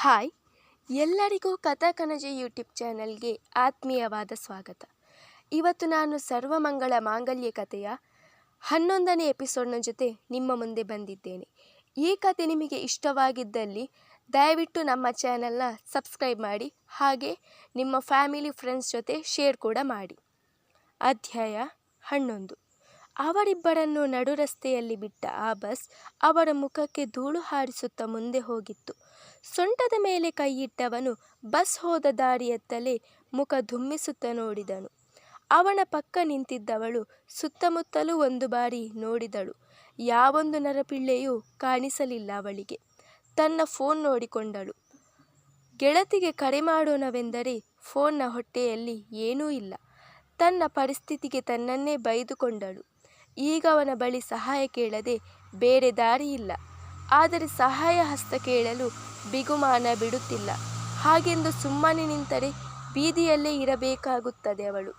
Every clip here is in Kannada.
ಹಾಯ್, ಎಲ್ಲರಿಗೂ ಕಥಾ ಕನಜ ಯೂಟ್ಯೂಬ್ ಚಾನಲ್ಗೆ ಆತ್ಮೀಯವಾದ ಸ್ವಾಗತ. ಇವತ್ತು ನಾನು ಸರ್ವಮಂಗಳ ಮಾಂಗಲ್ಯ ಕಥೆಯ 11ನೇ ಎಪಿಸೋಡ್ನ ಜೊತೆ ನಿಮ್ಮ ಮುಂದೆ ಬಂದಿದ್ದೇನೆ. ಈ ಕತೆ ನಿಮಗೆ ಇಷ್ಟವಾಗಿದ್ದಲ್ಲಿ ದಯವಿಟ್ಟು ನಮ್ಮ ಚಾನಲ್ನ ಸಬ್ಸ್ಕ್ರೈಬ್ ಮಾಡಿ, ಹಾಗೆ ನಿಮ್ಮ ಫ್ಯಾಮಿಲಿ ಫ್ರೆಂಡ್ಸ್ ಜೊತೆ ಶೇರ್ ಕೂಡ ಮಾಡಿ. ಅಧ್ಯಾಯ 11. ಅವರಿಬ್ಬರನ್ನು ನಡು ರಸ್ತೆಯಲ್ಲಿ ಬಿಟ್ಟ ಆ ಬಸ್ ಅವರ ಮುಖಕ್ಕೆ ಧೂಳು ಹಾರಿಸುತ್ತಾ ಮುಂದೆ ಹೋಗಿತ್ತು. ಸೊಂಟದ ಮೇಲೆ ಕೈಯಿಟ್ಟವನು ಬಸ್ ಹೋದ ದಾರಿಯತ್ತಲೇ ಮುಖ ಧುಮ್ಮಿಸುತ್ತಾ ನೋಡಿದನು. ಅವನ ಪಕ್ಕ ನಿಂತಿದ್ದವಳು ಸುತ್ತಮುತ್ತಲೂ ಒಂದು ಬಾರಿ ನೋಡಿದಳು. ಯಾವೊಂದು ನರಪಿಳ್ಳೆಯೂ ಕಾಣಿಸಲಿಲ್ಲ ಅವಳಿಗೆ. ತನ್ನ ಫೋನ್ ನೋಡಿಕೊಂಡಳು. ಗೆಳತಿಗೆ ಕರೆ ಮಾಡೋಣವೆಂದರೆ ಫೋನ್ನ ಹೊಟ್ಟೆಯಲ್ಲಿ ಏನೂ ಇಲ್ಲ. ತನ್ನ ಪರಿಸ್ಥಿತಿಗೆ ತನ್ನನ್ನೇ ಬೈದುಕೊಂಡಳು. ಈಗ ಅವನ ಬಳಿ ಸಹಾಯ ಕೇಳದೆ ಬೇರೆ ದಾರಿ ಇಲ್ಲ. ಆದರೆ ಸಹಾಯ ಹಸ್ತ ಕೇಳಲು ಬಿಗುಮಾನ ಬಿಡುತ್ತಿಲ್ಲ. ಹಾಗೆಂದು ಸುಮ್ಮನೆ ನಿಂತರೆ ಬೀದಿಯಲ್ಲೇ ಇರಬೇಕಾಗುತ್ತದೆ ಅವಳು.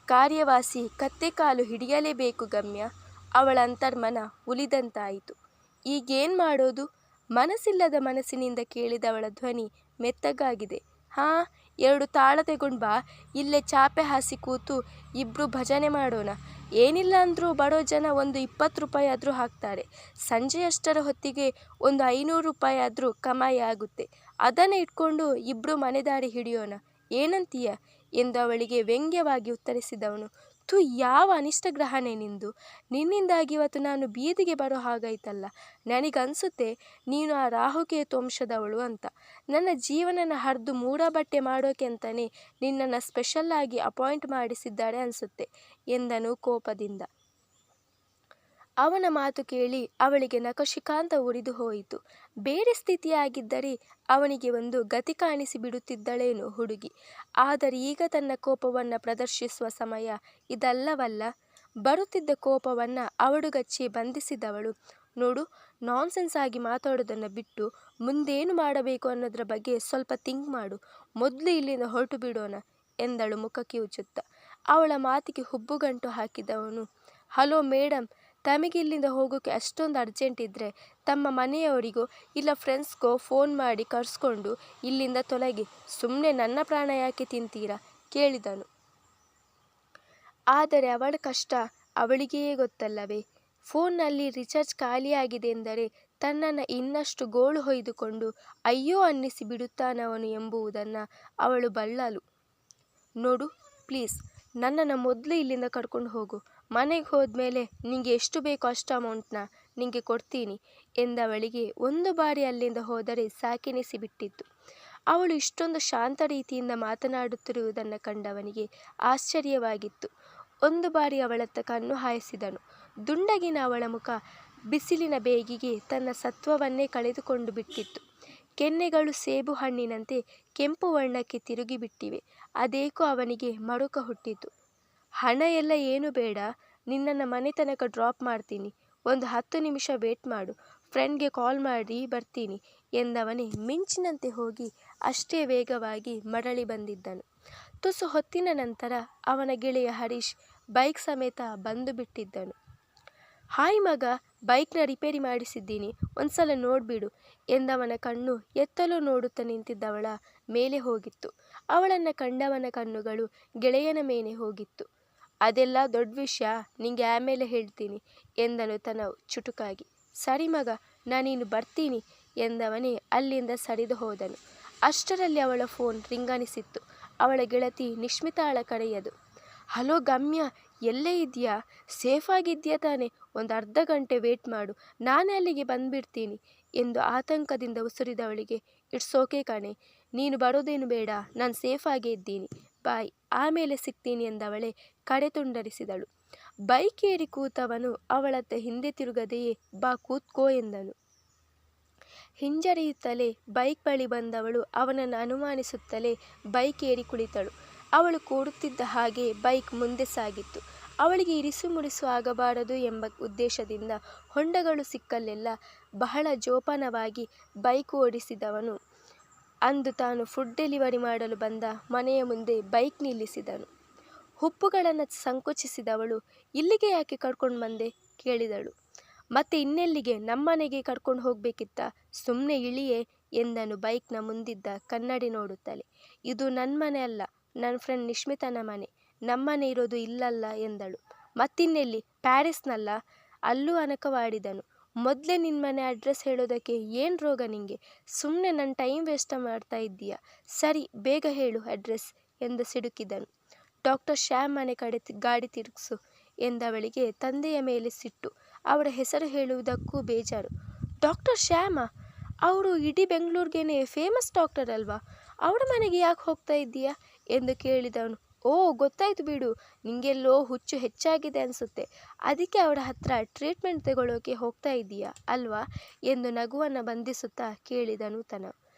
ಕಾರ್ಯವಾಸಿ ಕತ್ತೆ ಕಾಲು ಹಿಡಿಯಲೇಬೇಕು ಗಮ್ಯ. ಅವಳ ಅಂತರ್ಮನ ಉಲಿದಂತಾಯಿತು. ಈಗೇನು ಮಾಡೋದು? ಮನಸ್ಸಿಲ್ಲದ ಮನಸ್ಸಿನಿಂದ ಕೇಳಿದವಳ ಧ್ವನಿ ಮೆತ್ತಗಾಗಿದೆ. ಹಾಂ, 2 ತಾಳ ತೆಗೊಂಡು ಬಾ, ಇಲ್ಲೇ ಚಾಪೆ ಹಾಸಿ ಕೂತು ಇಬ್ರು ಭಜನೆ ಮಾಡೋಣ. ಏನಿಲ್ಲ ಅಂದರೂ ಬಡೋ ಜನ ಒಂದು 20 ರೂಪಾಯಿ ಆದರೂ ಹಾಕ್ತಾರೆ. ಸಂಜೆಯಷ್ಟರ ಹೊತ್ತಿಗೆ ಒಂದು 500 ರೂಪಾಯಿ ಆದರೂ ಕಮಾಯಿ ಆಗುತ್ತೆ. ಅದನ್ನು ಇಟ್ಕೊಂಡು ಇಬ್ಬರು ಮನೆದಾರಿ ಹಿಡಿಯೋಣ, ಏನಂತೀಯ ಎಂದು ಅವಳಿಗೆ ವ್ಯಂಗ್ಯವಾಗಿ ಉತ್ತರಿಸಿದವನು. ಯಾವ ಅನಿಷ್ಟ ಗ್ರಹಣೆ ನಿಂದು. ನಿನ್ನಿಂದಾಗಿ ಇವತ್ತು ನಾನು ಬೀದಿಗೆ ಬರೋ ಹಾಗಾಯ್ತಲ್ಲ. ನನಗನ್ಸುತ್ತೆ ನೀನು ಆ ರಾಹುಕೇತು ವಂಶದವಳು ಅಂತ. ನನ್ನ ಜೀವನನ ಹರಿದು ಮೂಡ ಬಟ್ಟೆ ಮಾಡೋಕೆ ಅಂತಲೇ ನಿನ್ನನ್ನು ಸ್ಪೆಷಲ್ಲಾಗಿ ಅಪಾಯಿಂಟ್ ಮಾಡಿಸಿದ್ದಾರೆ ಅನಿಸುತ್ತೆ ಎಂದನು ಕೋಪದಿಂದ. ಅವನ ಮಾತು ಕೇಳಿ ಅವಳಿಗೆ ನಖಶಿಖಾಂತ ಉರಿದು ಹೋಯಿತು. ಬೇರೆ ಸ್ಥಿತಿಯಾಗಿದ್ದರೆ ಅವನಿಗೆ ಒಂದು ಗತಿ ಕಾಣಿಸಿ ಬಿಡುತ್ತಿದ್ದಳೇನು ಹುಡುಗಿ. ಆದರೆ ಈಗ ತನ್ನ ಕೋಪವನ್ನು ಪ್ರದರ್ಶಿಸುವ ಸಮಯ ಇದಲ್ಲವಲ್ಲ. ಬರುತ್ತಿದ್ದ ಕೋಪವನ್ನು ಅವಡುಗಚ್ಚಿ ಬಂಧಿಸಿದವಳು. ನೋಡು, ನಾನ್ಸೆನ್ಸ್ ಆಗಿ ಮಾತಾಡೋದನ್ನು ಬಿಟ್ಟು ಮುಂದೇನು ಮಾಡಬೇಕು ಅನ್ನೋದ್ರ ಬಗ್ಗೆ ಸ್ವಲ್ಪ ಥಿಂಕ್ ಮಾಡು. ಮೊದಲು ಇಲ್ಲಿಂದ ಹೊರಟು ಬಿಡೋಣ ಎಂದಳು ಮುಖ ಕಿವುಚುತ್ತ. ಅವಳ ಮಾತಿಗೆ ಹುಬ್ಬುಗಂಟು ಹಾಕಿದವನು, ಹಲೋ ಮೇಡಮ್, ತಮಗಿಲ್ಲಿಂದ ಹೋಗೋಕ್ಕೆ ಅಷ್ಟೊಂದು ಅರ್ಜೆಂಟ್ ಇದ್ದರೆ ತಮ್ಮ ಮನೆಯವರಿಗೋ ಇಲ್ಲ ಫ್ರೆಂಡ್ಸ್ಗೋ ಫೋನ್ ಮಾಡಿ ಕರೆಸ್ಕೊಂಡು ಇಲ್ಲಿಂದ ತೊಲಗಿ. ಸುಮ್ಮನೆ ನನ್ನ ಪ್ರಾಣ ಯಾಕೆ ತಿಂತೀರಾ ಕೇಳಿದನು. ಆದರೆ ಅವಳ ಕಷ್ಟ ಅವಳಿಗೇ ಗೊತ್ತಲ್ಲವೇ. ಫೋನ್ನಲ್ಲಿ ರಿಚಾರ್ಜ್ ಖಾಲಿಯಾಗಿದೆ ಎಂದರೆ ತನ್ನನ್ನು ಇನ್ನಷ್ಟು ಗೋಳು ಹೊಯ್ದುಕೊಂಡು ಅಯ್ಯೋ ಅನ್ನಿಸಿ ಬಿಡುತ್ತಾನವನು ಎಂಬುದನ್ನು ಅವಳು ಬಲ್ಲಳು. ನೋಡು ಪ್ಲೀಸ್, ನನ್ನನ್ನು ಮೊದಲು ಇಲ್ಲಿಂದ ಕರ್ಕೊಂಡು ಹೋಗು. ಮನೆಗೆ ಹೋದ್ಮೇಲೆ ನಿಂಗೆ ಎಷ್ಟು ಬೇಕೋ ಅಷ್ಟು ಅಮೌಂಟ್ನ ನಿಂಗೆ ಕೊಡ್ತೀನಿ ಎಂದವಳಿಗೆ ಒಂದು ಬಾರಿ ಅಲ್ಲಿಂದ ಹೋದರೆ ಸಾಕೆನಿಸಿಬಿಟ್ಟಿತ್ತು. ಅವಳು ಇಷ್ಟೊಂದು ಶಾಂತ ರೀತಿಯಿಂದ ಮಾತನಾಡುತ್ತಿರುವುದನ್ನು ಕಂಡವನಿಗೆ ಆಶ್ಚರ್ಯವಾಗಿತ್ತು. ಒಂದು ಬಾರಿ ಅವಳತ್ತ ಕಣ್ಣು ಹಾಯಿಸಿದನು. ದುಂಡಗಿನ ಅವಳ ಮುಖ ಬಿಸಿಲಿನ ಬೇಗಿಗೆ ತನ್ನ ಸತ್ವವನ್ನೇ ಕಳೆದುಕೊಂಡು ಬಿಟ್ಟಿತ್ತು. ಕೆನ್ನೆಗಳು ಸೇಬು ಹಣ್ಣಿನಂತೆ ಕೆಂಪು ವರ್ಣಕ್ಕೆ ತಿರುಗಿಬಿಟ್ಟಿವೆ. ಅದೇಕೋ ಅವನಿಗೆ ಮರುಕ ಹುಟ್ಟಿತು. ಹಣ ಎಲ್ಲ ಏನು ಬೇಡ, ನಿನ್ನನ್ನು ಮನೆ ತನಕ ಡ್ರಾಪ್ ಮಾಡ್ತೀನಿ. ಒಂದು 10 ನಿಮಿಷ ವೇಟ್ ಮಾಡು, ಫ್ರೆಂಡ್ಗೆ ಕಾಲ್ ಮಾಡಿ ಬರ್ತೀನಿ ಎಂದವನೇ ಮಿಂಚಿನಂತೆ ಹೋಗಿ ಅಷ್ಟೇ ವೇಗವಾಗಿ ಮರಳಿ ಬಂದಿದ್ದನು. ತುಸು ಹೊತ್ತಿನ ನಂತರ ಅವನ ಗೆಳೆಯ ಹರೀಶ್ ಬೈಕ್ ಸಮೇತ ಬಂದು ಬಿಟ್ಟಿದ್ದನು. ಹಾಯ್ ಮಗ, ಬೈಕ್ನ ರಿಪೇರಿ ಮಾಡಿಸಿದ್ದೀನಿ, ಒಂದ್ಸಲ ನೋಡಿಬಿಡು ಎಂದವನ ಕಣ್ಣು ಎತ್ತಲೂ ನೋಡುತ್ತಾ ನಿಂತಿದ್ದವಳ ಮೇಲೆ ಹೋಗಿತ್ತು. ಅವಳನ್ನು ಕಂಡವನ ಕಣ್ಣುಗಳು ಗೆಳೆಯನ ಮೇಲೆ ಹೋಗಿತ್ತು. ಅದೆಲ್ಲ ದೊಡ್ಡ ವಿಷಯ, ನಿಂಗೆ ಆಮೇಲೆ ಹೇಳ್ತೀನಿ ಎಂದನು ತನ್ನ ಚುಟುಕಾಗಿ. ಸರಿ ಮಗ, ನಾನಿನ್ನು ಬರ್ತೀನಿ ಎಂದವನೇ ಅಲ್ಲಿಂದ ಸರಿದು ಹೋದನು. ಅಷ್ಟರಲ್ಲಿ ಅವಳ ಫೋನ್ ರಿಂಗನಿಸಿತ್ತು. ಅವಳ ಗೆಳತಿ ನಿಶ್ಮಿತಾಳ ಕಡೆಯದು. ಹಲೋ ಗಮ್ಯ, ಎಲ್ಲೇ ಇದೆಯಾ? ಸೇಫಾಗಿದೆಯಾ ತಾನೆ? ಒಂದು ಅರ್ಧ ಗಂಟೆ ವೇಟ್ ಮಾಡು, ನಾನೇ ಅಲ್ಲಿಗೆ ಬಂದುಬಿಡ್ತೀನಿ ಎಂದು ಆತಂಕದಿಂದ ಉಸಿರಿದವಳಿಗೆ, ಇಟ್ಸ್ ಓಕೆ ಕಣೆ, ನೀನು ಬರೋದೇನು ಬೇಡ, ನಾನು ಸೇಫಾಗೇ ಇದ್ದೀನಿ, ಬಾಯ್, ಆಮೇಲೆ ಸಿಗ್ತೀನಿ ಎಂದವಳೆ ಕಡೆ ತುಂಡರಿಸಿದಳು. ಬೈಕ್ ಏರಿ ಕೂತವನು ಅವಳತ್ತ ಹಿಂದೆ ತಿರುಗದೆಯೇ ಬಾ ಕೂತ್ಕೋ ಎಂದನು. ಹಿಂಜರಿಯುತ್ತಲೇ ಬೈಕ್ ಬಳಿ ಬಂದವಳು ಅವನನ್ನು ಅನುಮಾನಿಸುತ್ತಲೇ ಬೈಕ್ ಏರಿ ಕುಳಿತಳು. ಅವಳು ಕೂಡುತ್ತಿದ್ದ ಹಾಗೆ ಬೈಕ್ ಮುಂದೆ ಸಾಗಿತ್ತು. ಅವಳಿಗೆ ಇರಿಸು ಮುರಿಸು ಆಗಬಾರದು ಎಂಬ ಉದ್ದೇಶದಿಂದ ಹೊಂಡಗಳು ಸಿಕ್ಕಲ್ಲೆಲ್ಲ ಬಹಳ ಜೋಪಾನವಾಗಿ ಬೈಕ್ ಓಡಿಸಿದವನು ಅಂದು ತಾನು ಫುಡ್ ಡೆಲಿವರಿ ಮಾಡಲು ಬಂದ ಮನೆಯ ಮುಂದೆ ಬೈಕ್ ನಿಲ್ಲಿಸಿದನು. ಹುಪ್ಪುಗಳನ್ನು ಸಂಕೋಚಿಸಿದವಳು, ಇಲ್ಲಿಗೆ ಯಾಕೆ ಕರ್ಕೊಂಡು ಬಂದೆ ಕೇಳಿದಳು. ಮತ್ತೆ ಇನ್ನೆಲ್ಲಿಗೆ? ನಮ್ಮನೆಗೆ ಕರ್ಕೊಂಡು ಹೋಗಬೇಕಿತ್ತ? ಸುಮ್ಮನೆ ಇಳಿಯೇ ಎಂದನು ಬೈಕ್ನ ಮುಂದಿದ್ದ ಕನ್ನಡಿ ನೋಡುತ್ತಲೇ. ಇದು ನನ್ನ ಮನೆ ಅಲ್ಲ, ನನ್ನ ಫ್ರೆಂಡ್ ನಿಶ್ಮಿತನ ಮನೆ. ನಮ್ಮನೆ ಇರೋದು ಇಲ್ಲಲ್ಲ ಎಂದಳು. ಮತ್ತಿನ್ನೆಲ್ಲಿ? ಪ್ಯಾರಿಸ್ನಲ್ಲ? ಅಲ್ಲೂ ಅನಕವಾಡಿದನು. ಮೊದಲೇ ನಿನ್ನ ಮನೆ ಅಡ್ರೆಸ್ ಹೇಳೋದಕ್ಕೆ ಏನು ರೋಗ ನಿಂಗೆ? ಸುಮ್ಮನೆ ನನ್ನ ಟೈಮ್ ವೇಸ್ಟ್ ಮಾಡ್ತಾ ಇದ್ದೀಯಾ? ಸರಿ, ಬೇಗ ಹೇಳು ಅಡ್ರೆಸ್ ಎಂದು ಸಿಡುಕಿದನು. ಡಾಕ್ಟರ್ ಶ್ಯಾಮ್ ಮನೆ ಕಡೆ ಗಾಡಿ ತಿರುಗಿಸು ಎಂದವಳಿಗೆ ತಂದೆಯ ಮೇಲೆ ಸಿಟ್ಟು. ಅವಳ ಹೆಸರು ಹೇಳುವುದಕ್ಕೂ ಬೇಜಾರು. ಡಾಕ್ಟರ್ ಶ್ಯಾಮಾ? ಅವರು ಇಡೀ ಬೆಂಗಳೂರಿಗೇನೆ ಫೇಮಸ್ ಡಾಕ್ಟರ್ ಅಲ್ವಾ? ಅವಳ ಮನೆಗೆ ಯಾಕೆ ಹೋಗ್ತಾ ಇದ್ದೀಯಾ ಎಂದು ಕೇಳಿದವನು. ಓ, ಗೊತ್ತಾಯ್ತು ಬಿಡು, ನಿಂಗೆಲ್ಲೋ ಹುಚ್ಚು ಹೆಚ್ಚಾಗಿದೆ ಅನಿಸುತ್ತೆ, ಅದಕ್ಕೆ ಅವಳ ಹತ್ರ ಟ್ರೀಟ್ಮೆಂಟ್ ತಗೊಳ್ಳೋಕೆ ಹೋಗ್ತಾ ಇದ್ದೀಯಾ ಅಲ್ವಾ ಎಂದು ನಗುವನ್ನು ಬಂಧಿಸುತ್ತಾ ಕೇಳಿದನು ತನ.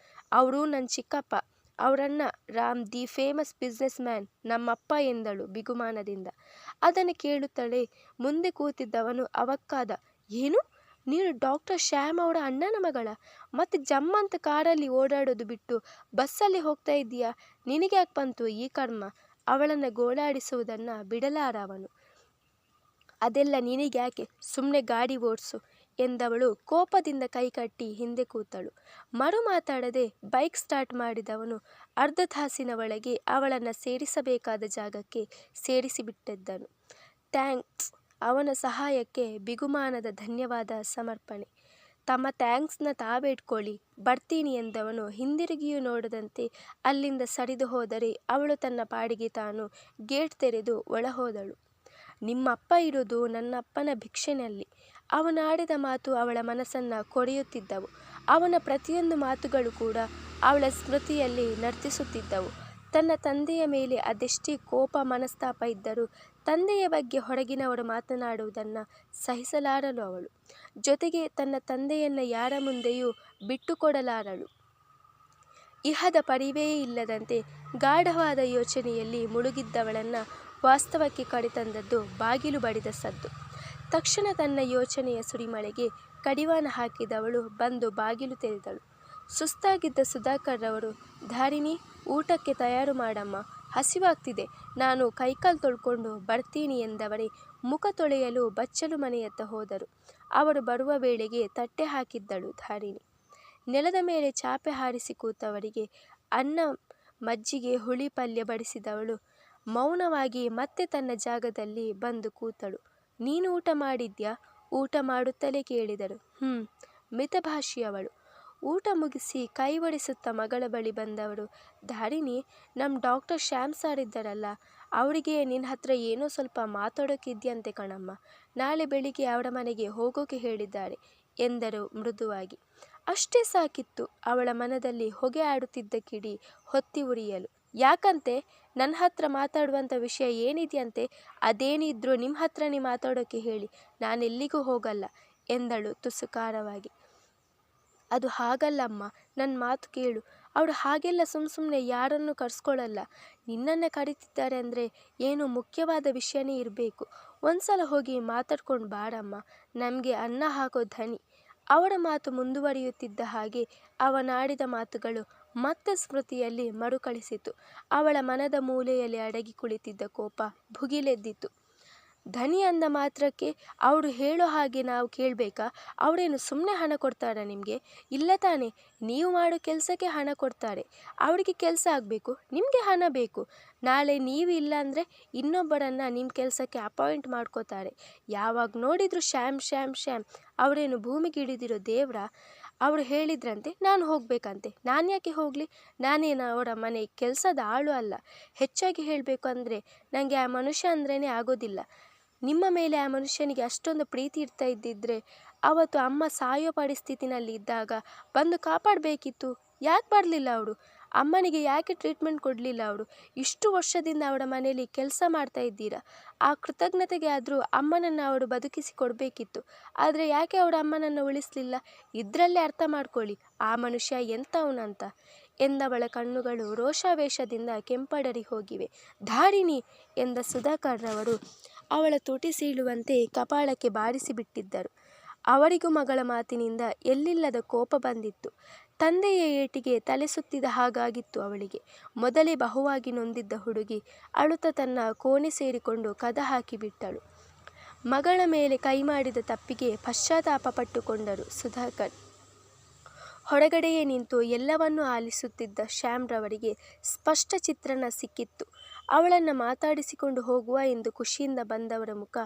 ಅವರು ನನ್ನ ಚಿಕ್ಕಪ್ಪ, ಅವರನ್ನ Ram the famous business man, ನಮ್ಮಪ್ಪ ಎಂದಳು ಬಿಗುಮಾನದಿಂದ. ಅದನ್ನು ಕೇಳುತ್ತಲೇ ಮುಂದೆ ಕೂತಿದ್ದವನು ಅವಕ್ಕಾದ. ಏನು? ನೀನು ಡಾಕ್ಟರ್ ಶ್ಯಾಮ್ ಅವರ ಅಣ್ಣನ ಮಗಳ? ಮತ್ತು ಜಮ್ಮಂತ ಕಾರಲ್ಲಿ ಓಡಾಡೋದು ಬಿಟ್ಟು ಬಸ್ಸಲ್ಲಿ ಹೋಗ್ತಾ ಇದ್ದೀಯಾ? ನಿನಗೆ ಯಾಕೆ ಬಂತು ಈ ಕರ್ಮ? ಅವಳನ್ನು ಗೋಳಾಡಿಸುವುದನ್ನು ಬಿಡಲಾರ ಅವನು. ಅದೆಲ್ಲ ನಿನಗ್ಯಾಕೆ, ಸುಮ್ಮನೆ ಗಾಡಿ ಓಡಿಸು ಎಂದವಳು ಕೋಪದಿಂದ ಕೈಕಟ್ಟಿ ಹಿಂದೆ ಕೂತಳು. ಮರು ಮಾತಾಡದೆ ಬೈಕ್ ಸ್ಟಾರ್ಟ್ ಮಾಡಿದವನು ಅರ್ಧ ತಾಸಿನ ಒಳಗೆ ಅವಳನ್ನು ಸೇರಿಸಬೇಕಾದ ಜಾಗಕ್ಕೆ ಸೇರಿಸಿಬಿಟ್ಟಿದ್ದನು. ಥ್ಯಾಂಕ್ಸ್. ಅವನ ಸಹಾಯಕ್ಕೆ ಬಿಗುಮಾನದ ಧನ್ಯವಾದ ಸಮರ್ಪಣೆ. ತಮ್ಮ ಥ್ಯಾಂಕ್ಸ್ನ ತಾವೇ ಇಟ್ಕೊಳ್ಳಿ, ಬರ್ತೀನಿ ಎಂದವನು ಹಿಂದಿರುಗಿಯೂ ನೋಡದಂತೆ ಅಲ್ಲಿಂದ ಸರಿದು ಹೋದರೆ ಅವಳು ತನ್ನ ಪಾಡಿಗೆ ತಾನು ಗೇಟ್ ತೆರೆದು ಒಳಹೋದಳು. ನಿಮ್ಮಪ್ಪ ಇರೋದು ನನ್ನಪ್ಪನ ಭಿಕ್ಷೆನಲ್ಲಿ. ಅವನಾಡಿದ ಮಾತು ಅವಳ ಮನಸ್ಸನ್ನು ಕೊರೆಯುತ್ತಿದ್ದವು. ಅವನ ಪ್ರತಿಯೊಂದು ಮಾತುಗಳು ಕೂಡ ಅವಳ ಸ್ಮೃತಿಯಲ್ಲಿ ನರ್ತಿಸುತ್ತಿದ್ದವು. ತನ್ನ ತಂದೆಯ ಮೇಲೆ ಅದೆಷ್ಟೇ ಕೋಪ ಮನಸ್ತಾಪ ಇದ್ದರೂ ತಂದೆಯ ಬಗ್ಗೆ ಹೊರಗಿನವರು ಮಾತನಾಡುವುದನ್ನು ಸಹಿಸಲಾರಳು ಅವಳು. ಜೊತೆಗೆ ತನ್ನ ತಂದೆಯನ್ನು ಯಾರ ಮುಂದೆಯೂ ಬಿಟ್ಟುಕೊಡಲಾರಳು. ಇಹದ ಪರಿವೇ ಇಲ್ಲದಂತೆ ಗಾಢವಾದ ಯೋಚನೆಯಲ್ಲಿ ಮುಳುಗಿದ್ದವಳನ್ನು ವಾಸ್ತವಕ್ಕೆ ಕರೆತಂದದ್ದು ಬಾಗಿಲು ಬಡಿದ ಸದ್ದು. ತಕ್ಷಣ ತನ್ನ ಯೋಚನೆಯ ಸುರಿಮಳೆಗೆ ಕಡಿವಾಣ ಹಾಕಿದವಳು ಬಂದು ಬಾಗಿಲು ತೆರೆದಳು. ಸುಸ್ತಾಗಿದ್ದ ಸುಧಾಕರ್ ರವರು, ಧಾರಿಣಿ, ಊಟಕ್ಕೆ ತಯಾರು ಮಾಡಮ್ಮ, ಹಸಿವಾಗ್ತಿದೆ, ನಾನು ಕೈಕಾಲು ತೊಳ್ಕೊಂಡು ಬರ್ತೀನಿ ಎಂದವರೇ ಮುಖ ತೊಳೆಯಲು ಬಚ್ಚಲು ಮನೆಯತ್ತ ಹೋದರು. ಅವರು ಬರುವ ವೇಳೆಗೆ ತಟ್ಟೆ ಹಾಕಿದ್ದಳು ಧಾರಿಣಿ. ನೆಲದ ಮೇಲೆ ಚಾಪೆ ಹಾರಿಸಿ ಕೂತವರಿಗೆ ಅನ್ನ, ಮಜ್ಜಿಗೆ, ಹುಳಿ ಪಲ್ಯ ಬಡಿಸಿದವಳು ಮೌನವಾಗಿ ಮತ್ತೆ ತನ್ನ ಜಾಗದಲ್ಲಿ ಬಂದು ಕೂತಳು. ನೀನು ಊಟ ಮಾಡಿದ್ಯಾ? ಊಟ ಮಾಡುತ್ತಲೇ ಕೇಳಿದಳು. ಮಿತಭಾಷಿಯವಳು. ಊಟ ಮುಗಿಸಿ ಕೈ ಒಡಿಸುತ್ತಾ ಮಗಳ ಬಳಿ ಬಂದವರು, ಧಾರಿಣಿ, ನಮ್ಮ ಡಾಕ್ಟರ್ ಶ್ಯಾಮ್ ಸಾರ್ ಇದ್ದಾರಲ್ಲ, ಅವರಿಗೆ ನಿನ್ನ ಹತ್ರ ಏನೋ ಸ್ವಲ್ಪ ಮಾತಾಡೋಕ್ಕಿದ್ಯಂತೆ ಕಣಮ್ಮ. ನಾಳೆ ಬೆಳಿಗ್ಗೆ ಅವರ ಮನೆಗೆ ಹೋಗೋಕೆ ಹೇಳಿದ್ದಾರೆ ಎಂದರು ಮೃದುವಾಗಿ. ಅಷ್ಟೇ ಸಾಕಿತ್ತು ಅವಳ ಮನದಲ್ಲಿ ಹೊಗೆ ಆಡುತ್ತಿದ್ದ ಕಿಡಿ ಹೊತ್ತಿ ಉರಿಯಲು. ಯಾಕಂತೆ? ನನ್ನ ಹತ್ರ ಮಾತಾಡುವಂಥ ವಿಷಯ ಏನಿದೆಯಂತೆ? ಅದೇನಿದ್ರೂ ನಿಮ್ಮ ಹತ್ರನೇ ಮಾತಾಡೋಕ್ಕೆ ಹೇಳಿ, ನಾನೆಲ್ಲಿಗೂ ಹೋಗಲ್ಲ ಎಂದಳು ತುಸುಕಾರವಾಗಿ. ಅದು ಹಾಗಲ್ಲಮ್ಮ, ನನ್ನ ಮಾತು ಕೇಳು. ಅವಳು ಹಾಗೆಲ್ಲ ಸುಮ್ಮನೆ ಯಾರನ್ನು ಕರ್ಸ್ಕೊಳ್ಳಲ್ಲ. ನಿನ್ನನ್ನು ಕರೀತಿದ್ದಾರೆ ಅಂದರೆ ಏನೋ ಮುಖ್ಯವಾದ ವಿಷಯನೇ ಇರಬೇಕು. ಒಂದ್ಸಲ ಹೋಗಿ ಮಾತಾಡ್ಕೊಂಡು ಬಾರಮ್ಮ, ನಮಗೆ ಅನ್ನ ಹಾಕೋ ಧನಿ. ಅವಳ ಮಾತು ಮುಂದುವರಿಯುತ್ತಿದ್ದ ಹಾಗೆ ಅವನಾಡಿದ ಮಾತುಗಳು ಮತ್ತೆ ಸ್ಮೃತಿಯಲ್ಲಿ ಮರುಕಳಿಸಿತು. ಅವಳ ಮನದ ಮೂಲೆಯಲ್ಲಿ ಅಡಗಿ ಕುಳಿತಿದ್ದ ಕೋಪ ಭುಗಿಲೆದ್ದಿತು. ಧನಿ ಅಂದ ಮಾತ್ರಕ್ಕೆ ಅವರು ಹೇಳೋ ಹಾಗೆ ನಾವು ಕೇಳಬೇಕಾ? ಅವರೇನು ಸುಮ್ಮನೆ ಹಣ ಕೊಡ್ತಾರಾ ನಿಮಗೆ? ಇಲ್ಲ ತಾನೇ? ನೀವು ಮಾಡೋ ಕೆಲಸಕ್ಕೆ ಹಣ ಕೊಡ್ತಾರೆ. ಅವರಿಗೆ ಕೆಲಸ ಆಗಬೇಕು, ನಿಮಗೆ ಹಣ ಬೇಕು. ನಾಳೆ ನೀವು ಇಲ್ಲ ಅಂದರೆ ಇನ್ನೊಬ್ಬರನ್ನು ನಿಮ್ಮ ಕೆಲಸಕ್ಕೆ ಅಪಾಯಿಂಟ್ ಮಾಡ್ಕೋತಾರೆ. ಯಾವಾಗ ನೋಡಿದರೂ ಶ್ಯಾಮ್ ಶ್ಯಾಮ್ ಶ್ಯಾಮ್. ಅವರೇನು ಭೂಮಿಗೆ ಇಳಿದಿರೋ ದೇವ್ರ? ಅವರು ಹೇಳಿದ್ರಂತೆ ನಾನು ಹೋಗಬೇಕಂತೆ. ನಾನು ಯಾಕೆ ಹೋಗಲಿ? ನಾನೇನು ಅವರ ಮನೆ ಕೆಲಸದ ಆಳು ಅಲ್ಲ. ಹೆಚ್ಚಾಗಿ ಹೇಳಬೇಕು ಅಂದರೆ ನನಗೆ ಆ ಮನುಷ್ಯ ಅಂದ್ರೇ ಆಗೋದಿಲ್ಲ. ನಿಮ್ಮ ಮೇಲೆ ಆ ಮನುಷ್ಯನಿಗೆ ಅಷ್ಟೊಂದು ಪ್ರೀತಿ ಇರ್ತಾ ಇದ್ದಿದ್ರೆ ಅವತ್ತು ಅಮ್ಮ ಸಾಯೋ ಪರಿಸ್ಥಿತಿನಲ್ಲಿ ಇದ್ದಾಗ ಬಂದು ಕಾಪಾಡಬೇಕಿತ್ತು. ಯಾಕೆ ಬರಲಿಲ್ಲ ಅವರು? ಅಮ್ಮನಿಗೆ ಯಾಕೆ ಟ್ರೀಟ್ಮೆಂಟ್ ಕೊಡಲಿಲ್ಲ ಅವರು? ಇಷ್ಟು ವರ್ಷದಿಂದ ಅವರ ಮನೆಯಲ್ಲಿ ಕೆಲಸ ಮಾಡ್ತಾ ಇದ್ದೀರಾ. ಆ ಕೃತಜ್ಞತೆಗೆ ಆದರೂ ಅಮ್ಮನನ್ನು ಅವರು ಬದುಕಿಸಿ ಕೊಡಬೇಕಿತ್ತು. ಆದರೆ ಯಾಕೆ ಅವರ ಅಮ್ಮನನ್ನು ಉಳಿಸಲಿಲ್ಲ? ಇದರಲ್ಲೇ ಅರ್ಥ ಮಾಡ್ಕೊಳ್ಳಿ ಆ ಮನುಷ್ಯ ಎಂಥವನಂತ ಎಂದವಳ ಕಣ್ಣುಗಳು ರೋಷಾವೇಶದಿಂದ ಕೆಂಪಡರಿ ಹೋಗಿವೆ. ಧಾರಿಣಿ ಎಂದ ಸುಧಾಕರ್ ರವರು ಅವಳ ತುಟಿ ಸೀಳುವಂತೆ ಕಪಾಳಕ್ಕೆ ಬಾರಿಸಿಬಿಟ್ಟಿದ್ದರು. ಅವರಿಗೂ ಮಗಳ ಮಾತಿನಿಂದ ಎಲ್ಲಿಲ್ಲದ ಕೋಪ ಬಂದಿತ್ತು. ತಂದೆಯ ಏಟಿಗೆ ತಲೆ ಸುತ್ತಿದ ಹಾಗಾಗಿತ್ತು ಅವಳಿಗೆ. ಮೊದಲೇ ಬಹುವಾಗಿ ನೊಂದಿದ್ದ ಹುಡುಗಿ ಅಳುತ್ತ ತನ್ನ ಕೋಣೆ ಸೇರಿಕೊಂಡು ಕದ ಹಾಕಿಬಿಟ್ಟಳು. ಮಗಳ ಮೇಲೆ ಕೈ ಮಾಡಿದ ತಪ್ಪಿಗೆ ಪಶ್ಚಾತ್ತಾಪ ಪಟ್ಟುಕೊಂಡರು ಸುಧಾಕರ್. ಹೊರಗಡೆಯೇ ನಿಂತು ಎಲ್ಲವನ್ನೂ ಆಲಿಸುತ್ತಿದ್ದ ಶ್ಯಾಮ್ರವರಿಗೆ ಸ್ಪಷ್ಟ ಚಿತ್ರಣ ಸಿಕ್ಕಿತ್ತು. ಅವಳನ್ನು ಮಾತಾಡಿಸಿಕೊಂಡು ಹೋಗುವ ಎಂದು ಖುಷಿಯಿಂದ ಬಂದವರ ಮುಖ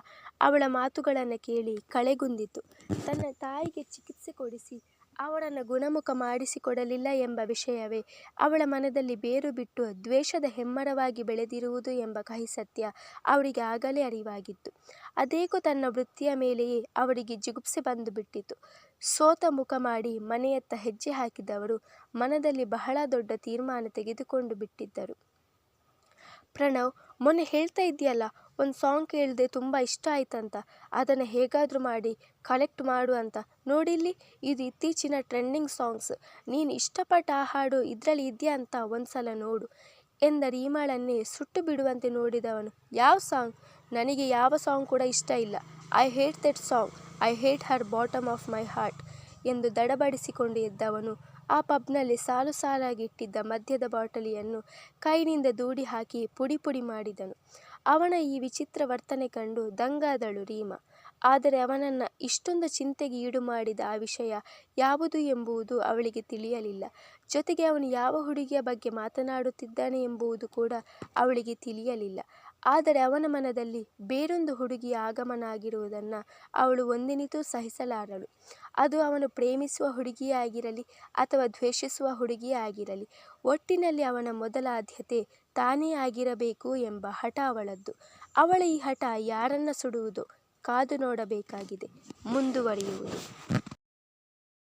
ಅವಳ ಮಾತುಗಳನ್ನು ಕೇಳಿ ಕಳೆಗುಂದಿತು. ತನ್ನ ತಾಯಿಗೆ ಚಿಕಿತ್ಸೆ ಕೊಡಿಸಿ ಅವಳನ್ನು ಗುಣಮುಖ ಮಾಡಿಸಿಕೊಡಲಿಲ್ಲ ಎಂಬ ವಿಷಯವೇ ಅವಳ ಮನದಲ್ಲಿ ಬೇರು ಬಿಟ್ಟು ದ್ವೇಷದ ಹೆಮ್ಮರವಾಗಿ ಬೆಳೆದಿರುವುದು ಎಂಬ ಕಹಿ ಸತ್ಯ ಅವಳಿಗೆ ಆಗಲೇ ಅರಿವಾಗಿತ್ತು. ಅದೇಕೋ ತನ್ನ ವೃತ್ತಿಯ ಮೇಲೆಯೇ ಅವಳಿಗೆ ಜಿಗುಪ್ಸೆ ಬಂದು ಬಿಟ್ಟಿತು. ಸೋತ ಮುಖ ಮಾಡಿ ಮನೆಯತ್ತ ಹೆಜ್ಜೆ ಹಾಕಿದವರು ಮನದಲ್ಲಿ ಬಹಳ ದೊಡ್ಡ ತೀರ್ಮಾನ ತೆಗೆದುಕೊಂಡು ಬಿಟ್ಟಿದ್ದರು. ಪ್ರಣವ್, ಮೊನ್ನೆ ಹೇಳ್ತಾ ಇದ್ದೀಯಲ್ಲ, ಒಂದು ಸಾಂಗ್ ಕೇಳಿದೆ, ತುಂಬ ಇಷ್ಟ ಆಯ್ತಂತ, ಅದನ್ನು ಹೇಗಾದರೂ ಮಾಡಿ ಕಲೆಕ್ಟ್ ಮಾಡು ಅಂತ. ನೋಡಿಲ್ಲಿ, ಇದು ಇತ್ತೀಚಿನ ಟ್ರೆಂಡಿಂಗ್ ಸಾಂಗ್ಸ್. ನೀನು ಇಷ್ಟಪಟ್ಟ ಆ ಹಾಡು ಇದರಲ್ಲಿ ಇದೆಯಾ ಅಂತ ಒಂದ್ಸಲ ನೋಡು ಎಂದ ರೀಮಾಳನ್ನೇ ಸುಟ್ಟು ಬಿಡುವಂತೆ ನೋಡಿದವನು, ಯಾವ ಸಾಂಗ್? ನನಗೆ ಯಾವ ಸಾಂಗ್ ಕೂಡ ಇಷ್ಟ ಇಲ್ಲ. I hate that song. I hate Har bottom of my heart ಎಂದು ದಡಬಡಿಸಿಕೊಂಡು ಎದ್ದವನು ಆ ಪಬ್ನಲ್ಲಿ ಸಾಲು ಸಾಲಾಗಿ ಇಟ್ಟಿದ್ದ ಮದ್ಯದ ಬಾಟಲಿಯನ್ನು ಕೈನಿಂದ ದೂಡಿ ಹಾಕಿ ಪುಡಿ ಪುಡಿ ಮಾಡಿದನು. ಅವನ ಈ ವಿಚಿತ್ರ ವರ್ತನೆ ಕಂಡು ದಂಗಾದಳು ರೀಮಾ. ಆದರೆ ಅವನನ್ನು ಇಷ್ಟೊಂದು ಚಿಂತೆಗೆ ಈಡು ಮಾಡಿದ ಆ ವಿಷಯ ಯಾವುದು ಎಂಬುದು ಅವಳಿಗೆ ತಿಳಿಯಲಿಲ್ಲ. ಜೊತೆಗೆ ಅವನು ಯಾವ ಹುಡುಗಿಯ ಬಗ್ಗೆ ಮಾತನಾಡುತ್ತಿದ್ದಾನೆ ಎಂಬುದು ಕೂಡ ಅವಳಿಗೆ ತಿಳಿಯಲಿಲ್ಲ. ಆದರೆ ಅವನ ಮನದಲ್ಲಿ ಬೇರೊಂದು ಹುಡುಗಿಯ ಆಗಮನ ಆಗಿರುವುದನ್ನು ಅವಳು ಒಂದಿನಿತೂ ಸಹಿಸಲಾರಳು. ಅದು ಅವನು ಪ್ರೇಮಿಸುವ ಹುಡುಗಿಯೇ ಆಗಿರಲಿ ಅಥವಾ ದ್ವೇಷಿಸುವ ಹುಡುಗಿಯೇ ಆಗಿರಲಿ, ಒಟ್ಟಿನಲ್ಲಿ ಅವನ ಮೊದಲ ಆದ್ಯತೆ ತಾನೇ ಆಗಿರಬೇಕು ಎಂಬ ಹಠ ಅವಳದ್ದು. ಅವಳ ಈ ಹಠ ಯಾರನ್ನ ಸುಡುವುದೋ ಕಾದು ನೋಡಬೇಕಾಗಿದೆ. ಮುಂದುವರಿಯುವುದು.